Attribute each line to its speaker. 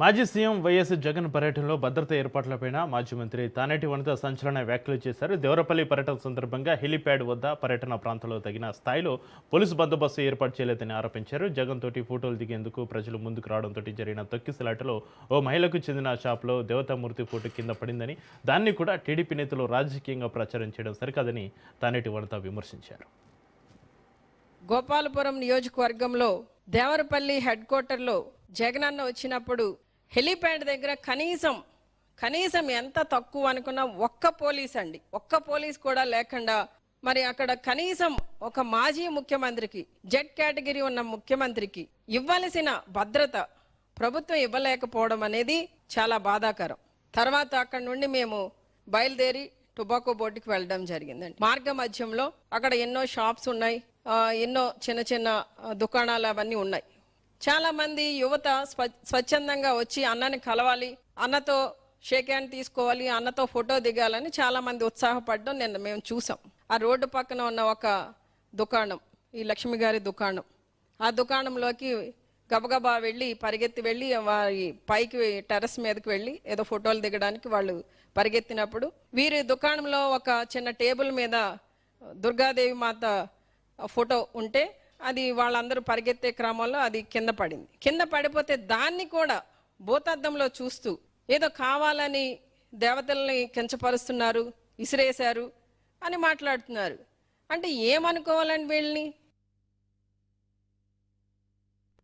Speaker 1: మాజీ CM YS Jagan పర్యటనలో భద్రతా ఏర్పాట్లపైన మాజీ మంత్రి తానేటి వనిత సంచలన వ్యాఖ్యలు చేశారు. దేవరపల్లి పర్యటన సందర్భంగా హెలీప్యాడ్ వద్ద పర్యటన ప్రాంతంలో తగిన స్థాయిలో పోలీసు బందోబస్తు ఏర్పాటు చేయలేదని ఆరోపించారు. జగన్ తోటి ఫోటోలు దిగేందుకు ప్రజలు ముందుకు రావడంతో జరిగిన తొక్కిసలాటలో ఓ మహిళకు చెందిన షాప్లో దేవతామూర్తి ఫోటో కింద పడిందని, దాన్ని కూడా టీడీపీ నేతలు రాజకీయంగా ప్రచారం చేయడం సరికాదని తానేటి వనిత విమర్శించారు.
Speaker 2: గోపాలపురం నియోజకవర్గంలో దేవరపల్లి హెడ్ క్వార్టర్లో జగనన్న వచ్చినప్పుడు హెలీప్యాడ్ దగ్గర కనీసం ఎంత తక్కువ అనుకున్నా ఒక్క పోలీస్ కూడా లేకుండా, మరి అక్కడ కనీసం ఒక మాజీ ముఖ్యమంత్రికి, జెడ్ కేటగిరీ ఉన్న ముఖ్యమంత్రికి ఇవ్వాల్సిన భద్రత ప్రభుత్వం ఇవ్వలేకపోవడం అనేది చాలా బాధాకరం. తర్వాత అక్కడ నుండి మేము బయలుదేరి టొబాకో బోర్డుకి వెళ్ళడం జరిగిందండి. మార్గ మధ్యంలో అక్కడ ఎన్నో షాప్స్ ఉన్నాయి, ఎన్నో చిన్న దుకాణాలు అవన్నీ ఉన్నాయి. చాలా మంది యువత స్వచ్ఛందంగా వచ్చి అన్నని కలవాలి, అన్నతో షేక్ హ్యాండ్ తీసుకోవాలి, అన్నతో ఫోటో దిగాలని చాలా మంది ఉత్సాహపడడం నిన్న మేము చూసాం. ఆ రోడ్డు పక్కన ఉన్న ఒక దుకాణం, ఈ లక్ష్మి గారి దుకాణం, ఆ దుకాణంలోకి గబగబా వెళ్ళి పరిగెత్తి వెళ్ళి వారి పైకి టెర్రస్ మీదకి వెళ్ళి ఏదో ఫోటోలు దిగడానికి వాళ్ళు పరిగెత్తినప్పుడు వీరి దుకాణంలో ఒక చిన్న టేబుల్ మీద దుర్గాదేవి మాత ఫోటో ఉంటే అది వాళ్ళందరూ పరిగెత్తే క్రమంలో అది కింద పడిపోతే దాన్ని కూడా భూతద్దంలో చూస్తూ ఏదో కావాలని దేవతల్ని కించపరుస్తున్నారు, ఇసిరేశారు అని మాట్లాడుతున్నారు. అంటే ఏమనుకోవాలని వీళ్ళని?